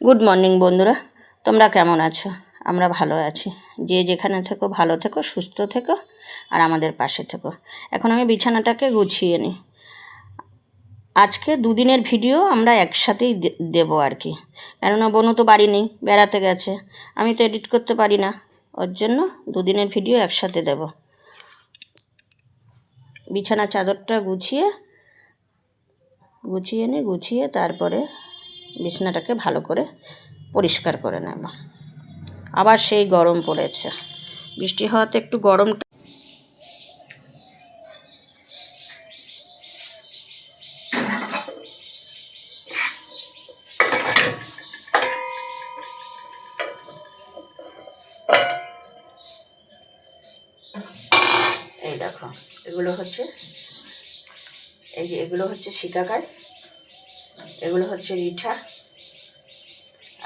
Good morning বন্ধুরা, তোমরা কেমন আছো? আমরা ভালো আছি। যে যেখানে থেকো ভালো থেকো, সুস্থ থেকো আর আমাদের পাশে থেকো। এখন আমি বিছানাটাকে গুছিয়ে নিই। আজকে দুদিনের ভিডিও আমরা একসাথেই দেবো আর কি, কেননা বনু তো বাড়ি নেই, বেড়াতে গেছে। আমি তো এডিট করতে পারি না, ওর জন্য দুদিনের ভিডিও একসাথে দেব। বিছানা চাদরটা গুছিয়ে তারপরে বিছানাটাকে ভালো করে পরিষ্কার করে নেব। আবার সেই গরম পড়েছে, বৃষ্টি হওয়াতে একটু গরম। এই দেখো, এগুলো হচ্ছে শিকাকাই, এগুলো হচ্ছে রিঠা,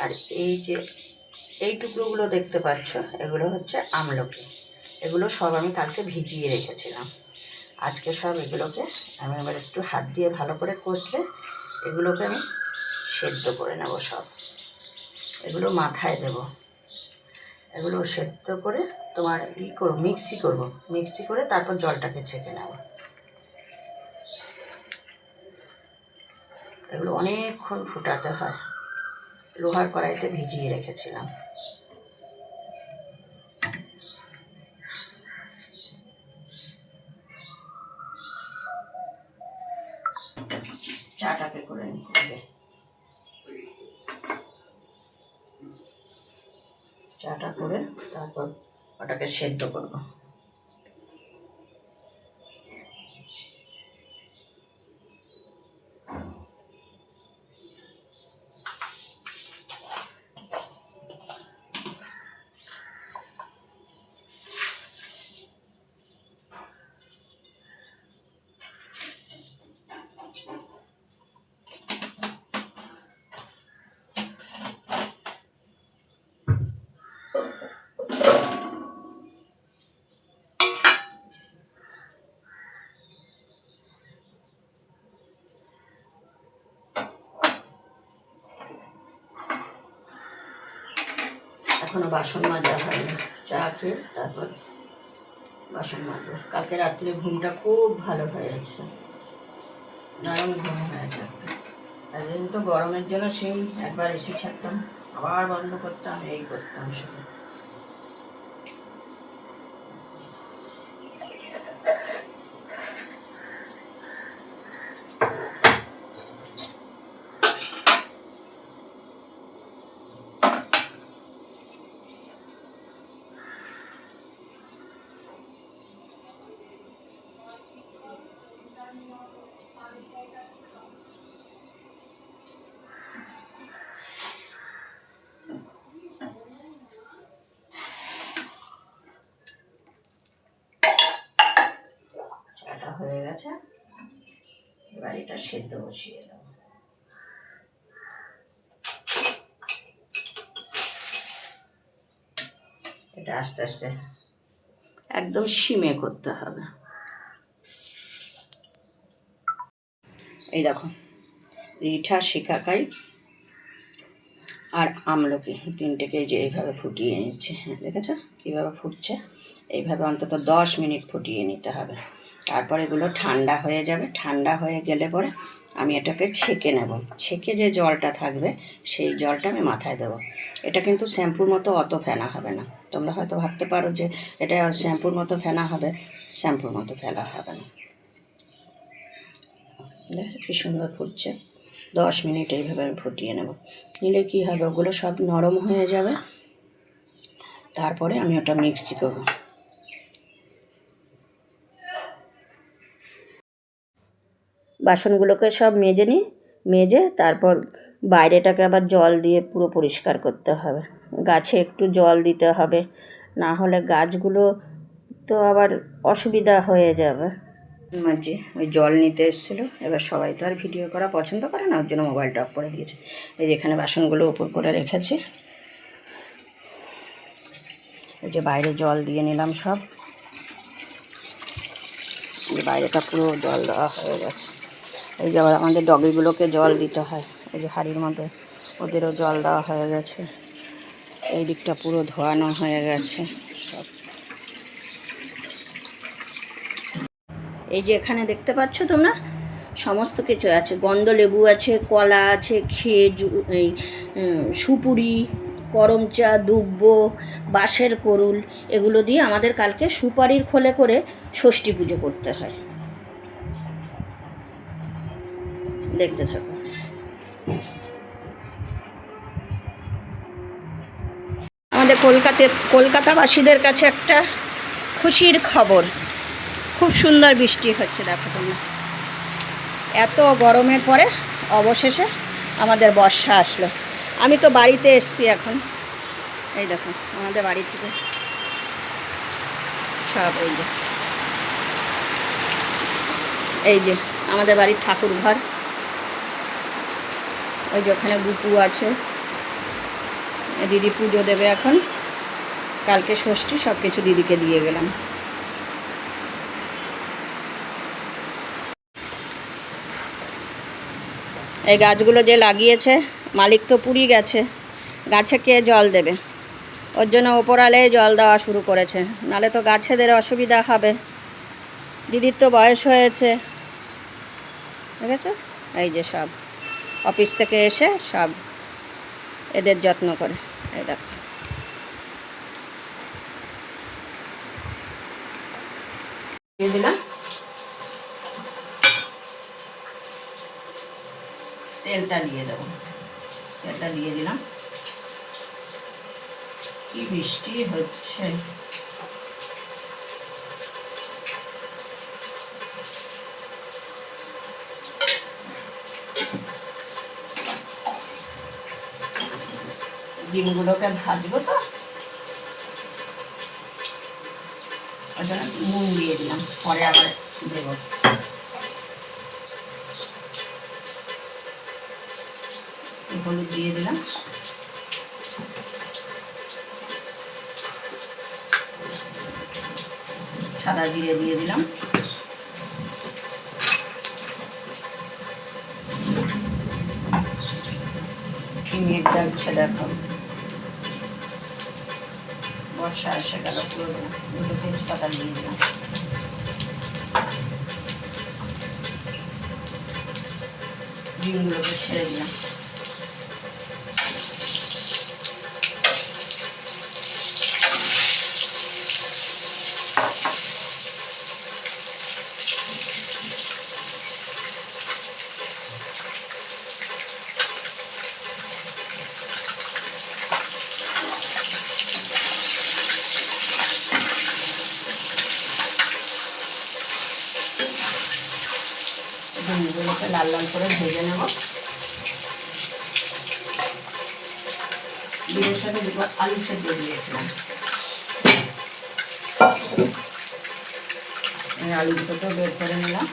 আর এই টুকরোগুলো দেখতে পাচ্ছ, এগুলো হচ্ছে আমলকি। এগুলো সব আমি কালকে ভিজিয়ে রেখেছিলাম। আজকে সব এগুলোকে আমি আবার একটু হাত দিয়ে ভালো করে কষলে এগুলোকে আমি সেদ্ধ করে নেব। সব এগুলো মাথায় দেব। এগুলো সেদ্ধ করে তোমার মিক্সি করে তারপর জলটাকে ছেঁকে নেব। এগুলো অনেকক্ষণ ফুটাতে হয়। লোহার কড়াইতে ভিজিয়ে রেখেছিলাম। চাটাকে করে নিই, চাটা করে তারপর ওটাকে সেদ্ধ করব। এখনো বাসন মাজা হয়নি, চা খেয়ে তারপর বাসন মাজবো। কালকে রাত্রে ঘুমটা খুব ভালো হয়েছে, দারুণ ঘুম হয়েছে। তাই জন্য তো গরমের জন্য সেই একবার এসি ছাড়তাম, আবার বন্ধ করতাম, এই করতাম শুধু। চাটা হয়ে গেছে, এবার এটা সেদ্ধ বসিয়ে দেবো। এটা আস্তে আস্তে একদম সিমে করতে হবে। এই দেখো, রিঠা, শিকাকাই আর আমলকি তিনটেকে যে এইভাবে ফুটিয়ে নিচ্ছে। দেখেছো কীভাবে ফুটছে? এইভাবে অন্তত 10 মিনিট ফুটিয়ে নিতে হবে। তারপর এগুলো ঠান্ডা হয়ে যাবে। ঠান্ডা হয়ে গেলে পরে আমি এটাকে ছেঁকে নেব। ছেঁকে যে জলটা থাকবে সেই জলটা আমি মাথায় দেবো। এটা কিন্তু শ্যাম্পুর মতো অত ফেনা হবে না। তোমরা হয়তো ভাবতে পারো যে এটা শ্যাম্পুর মতো ফেনা হবে, শ্যাম্পুর মতো ফেলা হবে না। দেখো কি সুন্দর ফুটছে। 10 মিনিট এইভাবে আমি ফুটিয়ে নেব। নিলে কী হবে, ওগুলো সব নরম হয়ে যাবে। তারপরে আমি ওটা মিক্সি করব। বাসনগুলোকে সব মেজে তারপর বাইরেটাকে আবার জল দিয়ে পুরো পরিষ্কার করতে হবে। গাছে একটু জল দিতে হবে, না হলে গাছগুলো তো আবার অসুবিধা হয়ে যাবে। মাঝে ওই জল নিতে এসেছিলো, এবার সবাই তো আর ভিডিও করা পছন্দ করে না, ওর জন্য মোবাইলটা অফ করে দিয়েছে। এই যে এখানে বাসনগুলো উপর করে রেখেছি। এই যে বাইরে জল দিয়ে নিলাম সব, বাইরেটা পুরো জল দেওয়া হয়ে গেছে। এই যে আবার আমাদের ডগিগুলোকে জল দিতে হয়, এই যে হাঁড়ির মধ্যে ওদেরও জল দেওয়া হয়ে গেছে, এই দিকটা পুরো ধোয়ানো হয়ে গেছে সব। এই যে এখানে দেখতে পাচ্ছ তোমরা সমস্ত কিছু আছে, গন্ধ লেবু আছে, কলা আছে, এই সুপুরি, করম চা, দুব্ব, বাঁশের করুল, এগুলো দিয়ে আমাদের কালকে সুপারির খোলে করে ষষ্ঠী পুজো করতে হয়। দেখতে থাকো। আমাদের কলকাতাবাসীদের কাছে একটা খুশির খবর, খুব সুন্দর বৃষ্টি হচ্ছে দেখো তোমরা। এত গরমের পরে অবশেষে আমাদের বর্ষা আসলো। আমি তো বাড়িতে এসছি এখন, এই দেখো আমাদের বাড়ি থেকে সব এই যে আমাদের বাড়ির ঠাকুর ঘর, ওই যে ওখানে গুপু আছে, দিদি পুজো দেবে এখন, কালকে ষষ্ঠী, সব কিছু দিদিকে দিয়ে গেলাম। এই গাছগুলো যে লাগিয়েছে মালিক তো পুড়ি গেছে, গাছে কে জল দেবে, ওর জন্য ওপরালে জল দেওয়া শুরু করেছে, নালে তো গাছেদের অসুবিধা হবে। দিদির তো বয়স হয়েছে, ঠিক আছে। এই যে সব অফিস থেকে এসে সব এদের যত্ন করে, এই দেখো। দিয়ে দিলাম তেলটা, দিয়ে দেবো, তেলটা দিয়ে দিলাম। কি বৃষ্টি হচ্ছে, ডিমগুলোকে ভাজবো তো, ওই জন্য নুন দিয়ে দিলাম, পরে আবার দেবো। হলুদ দিয়ে দিলাম, সাদা জিরে দিয়ে দিলাম, মেঘ ডাকছে দেখো, বর্ষা এসে গেল পুরো। দুটো তেজপাতা দিয়ে দিলাম, ডিমগুলোকে ছেড়ে দিলাম। ডিমগুলোকে লাল লাল করে ভেজে নেব। ডিমের সাথে দুবার আলু সেদ্ধ দিয়েছিলাম, আলু দুটোকেও বের করে নিলাম।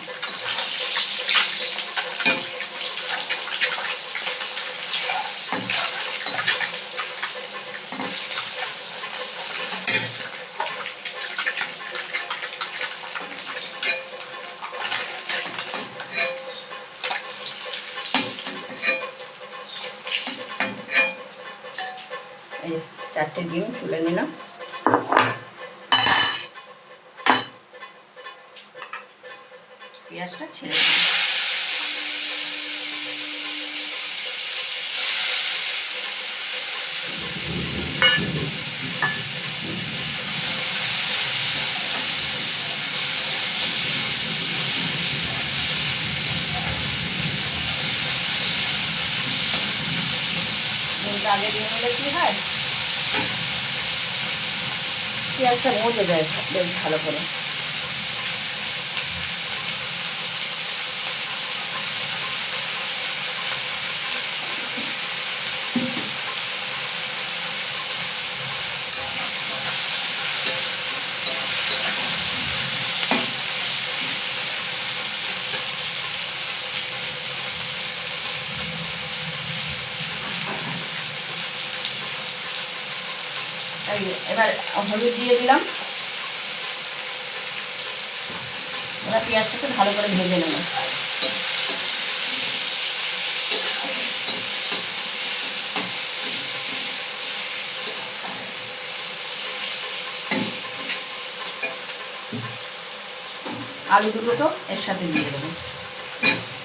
এই 4টে ডিম তুলে নিলাম, পেঁয়াজটা ছেড়ে দিলাম। ডিমটা আগে দিয়ে নিলে কি হয়, পেঁয়াজটা মজে যায় বেশ ভালো করে। এবার হলুদ দিয়ে দিলাম, এবার পেঁয়াজটাকে ভালো করে ভেজে নেব। আলু দুটো তো এর সাথে দিয়ে দেবো,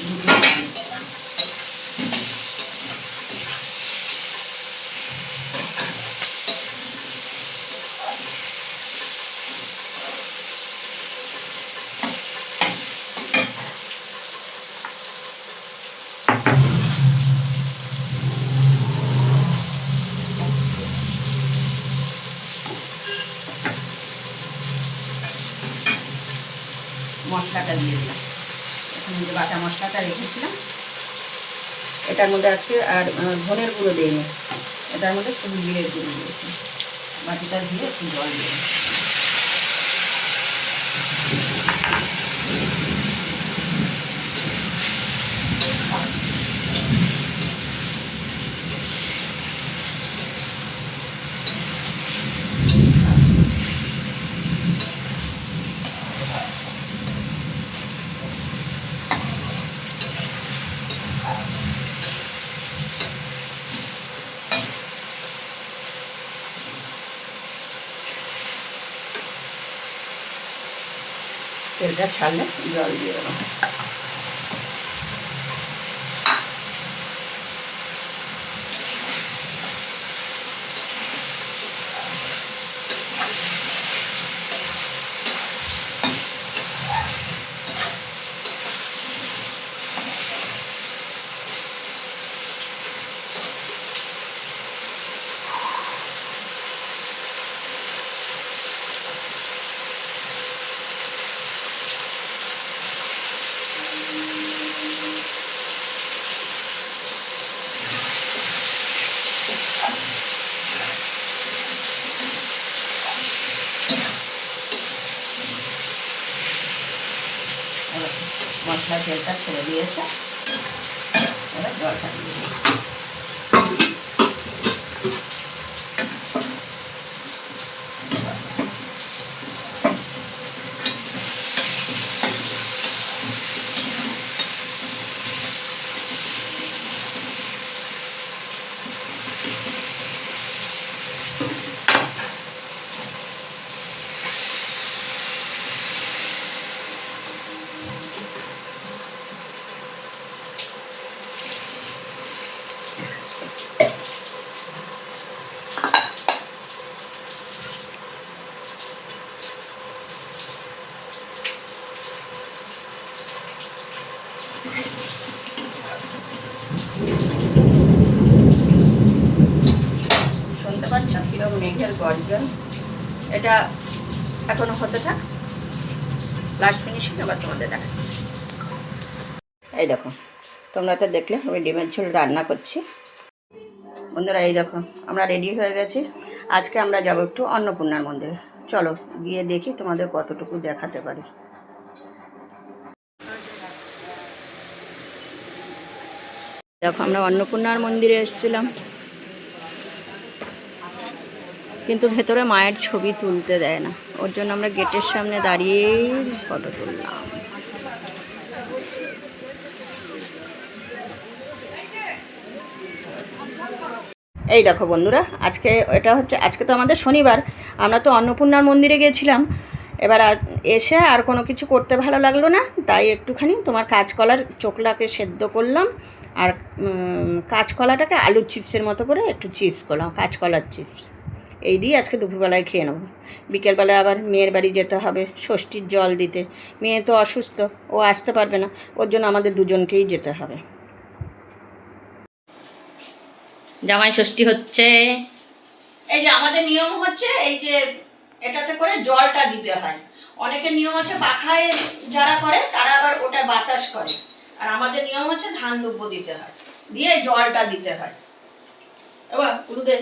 দুটো আলু। মশলাটা দিয়ে দিলাম, এখন যে বাটা মশলাটা রেখেছিলাম এটার মধ্যে আজকে আর ধনের গুঁড়ো দিইনি, এটার মধ্যে শুধু জিরের গুঁড়ো দিয়েছি। বাটিটা দিয়ে একটু জল দিয়ে তেলটা ছাড়লে জল দিয়ে দেবো। মশলা তেলটা ছেড়ে দিয়েছে, এবার জলটা দিয়ে দিই। শুনতে পাচ্ছ কিরকম মেঘের গর্জন? এটা এখনো হতে থাক, লাস্ট ফিনিশিং আবার তোমাদের দেখাচ্ছি। এই দেখো, তোমরা তো দেখলে আমি ডিমের ঝোল রান্না করছি। বন্ধুরা এই দেখো আমরা রেডি হয়ে গেছি। আজকে আমরা যাব একটু অন্নপূর্ণার মন্দিরে, চলো গিয়ে দেখি তোমাদের কতটুকু দেখাতে পারি। দেখো আমরা অন্নপূর্ণার মন্দিরে এসেছিলাম, কিন্তু ভেতরে মায়ের ছবি তুলতে দেয় না, ওর জন্য আমরা গেটের সামনে দাঁড়িয়েই ফটো তুললাম। এই দেখো বন্ধুরা, আজকে তো আমাদের শনিবার, আমরা তো অন্নপূর্ণার মন্দিরে গেছিলাম। এবার এসে আর কোনো কিছু করতে ভালো লাগলো না, তাই একটুখানি তোমার কাঁচকলার চোখলাকে সেদ্ধ করলাম, আর কাঁচকলাটাকে আলুর চিপসের মতো করে একটু চিপস করলাম, কাঁচকলার চিপস। এই দিয়ে আজকে দুপুরবেলায় খেয়ে নেবো। বিকেলবেলায় আবার মেয়ের বাড়ি যেতে হবে ষষ্ঠীর জল দিতে। মেয়ে তো অসুস্থ, ও আসতে পারবে না, ওর জন্য আমাদের দুজনকেই যেতে হবে। জামাই ষষ্ঠী হচ্ছে। এই যে আমাদের নিয়ম হচ্ছে এই যে এটাতে করে জলটা দিতে হয়। অনেকের নিয়ম আছে পাখায় যারা করে তারা আবার ওটা বাতাস করে, আর আমাদের নিয়ম হচ্ছে ধান দুব্য দিতে হয়, দিয়ে জলটা দিতে হয়। এবার গুরুদেব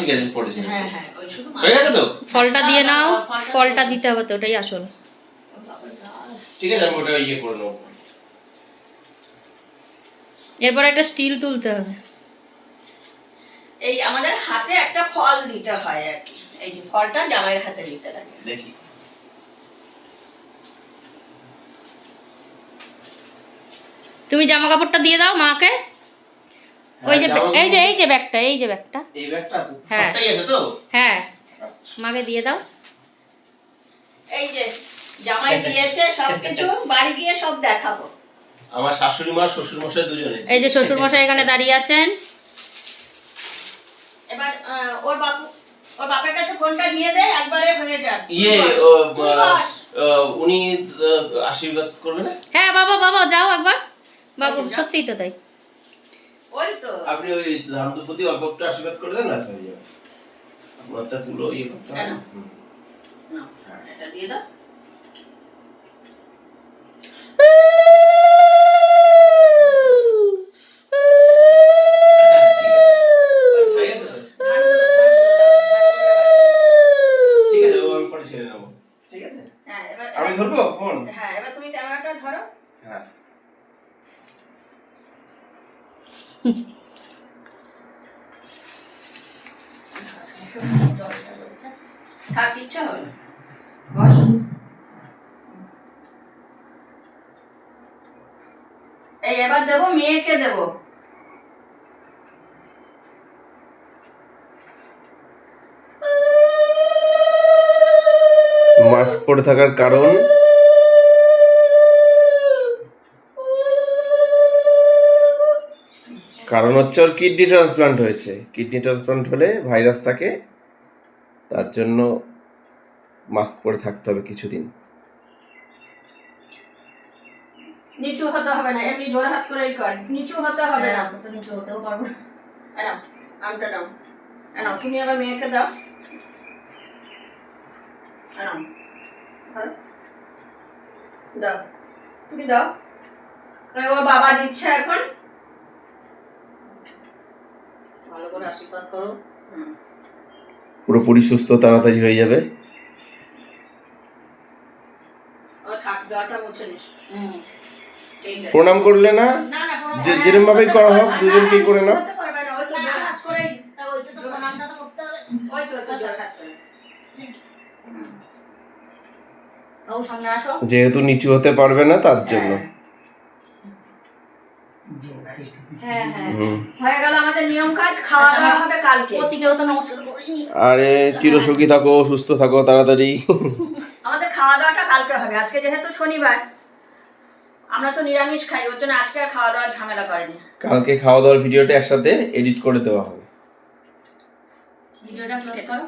ঠিক আছে পড়েছি। হ্যাঁ হ্যাঁ, ওই শুধু হয়ে গেছে তো? ফলটা দিয়ে নাও, ফলটা দিতে হবে তো, ওটাই আসল। ঠিক আছে, আমি ওটা ইয়ে করে নেবো। এরপর একটা স্টিল তুলতে হবে। এই আমাদের হাতে একটা ফল দিতে হয় আর কি, এই যে ফলটা জামাইয়ের হাতে দিতে লাগে। দেখি তুমি জামা কাপড়টা দিয়ে দাও মাকে। ওই যে এই যে ব্যাগটা, এই যে ব্যাগটা। এই ব্যাগটা হ্যাঁ। সবটাই আছে তো? হ্যাঁ, আচ্ছা। মাকে দিয়ে দাও। এই যে জামাই দিয়েছে সবকিছু, বাড়ি গিয়ে সব দেখাবো। আমার শাশুড়ি মা শ্বশুর মশাই দুজনে। এই যে শ্বশুর মশাই এখানে দাঁড়িয়ে আছেন। এবার ওর বাপের কাছে ফোনটা নিয়ে দেয়, একবারে হয়ে যাক। উনি আশীর্বাদ করবে না? হ্যাঁ বাবা, বাবা যাও একবার। বাবু সত্যিই তো তাই। ওই তো আপনি ওই রামদুপতি অল্প একটু আশীর্বাদ করে দেন না, সরি আপনার তো পুরো ইয়ে করতে হবে। না, এটা দিয়ে দাও। হয়ে গেছে তো? ঠিক আছে, ও আমি পরে ছেড়ে নেবো। ঠিক আছে, হ্যাঁ, আমি ধরবো ফোন? হ্যাঁ, এবার তুমি ক্যামেরাটা ধরো। হ্যাঁ। থাক, ইচ্ছা হবে না, বস। এই এবার দেবো, মেয়েকে দেবো। মাস্ক পরে থাকার কারণ হচ্ছে ওর কিডনি ট্রান্সপ্লান্ট হয়েছে। কিডনি ট্রান্সপ্লান্ট হলে ভাইরাস থাকে, তার জন্য মাস্ক পরে থাকতে হবে কিছুদিন। নিচু হতে হবে না, এমনি জোর হাত করেই কর, নিচু হতে হবে না। তো নিচে হতেও পারবো না। এনাও, আমটা দাও। এনাও, তুমি আবার মেয়েকে দাও। এনাও, ধরো। দাও, তুমি দাও। ওর বাবা দিচ্ছে এখন। ভালো করে আশীর্বাদ করো। পুরোপুরি সুস্থ তাড়াতাড়ি হয়ে যাবে। থাক, জলটা মুছে নিস। প্রণাম করলে না, না না, যে যেরকম ভাবেই করা হোক দুজনকেই করে নাও। করতে পারবে না, ওই তো জোর হাত করেই। ওইটা তো প্রণামটা তো করতে হবে। ওই তো জোর হাত করে। ও সামনে আসো। যেহেতু নিচু হতে পারবে না তার জন্য। হ্যাঁ হ্যাঁ। হয়ে গেল আমাদের নিয়ম কাজ, খাওয়া দাওয়া হবে কালকে। প্রতিকেও তো নমস্কার করিনি। আরে চিরসুখী থাকো, সুস্থ থাকো, তাড়াতাড়ি। আমাদের খাওয়া দাওয়াটা কালকে হবে, আজকে যেহেতু শনিবার আমরা তো নিরামিষ খাই, ওর জন্য আজকে আর খাওয়া দাওয়ার ঝামেলা করেনি। কালকে খাওয়া দাওয়ার ভিডিওটা একসাথে এডিট করে দেওয়া হবে। ভিডিওটা ক্লোজ করো।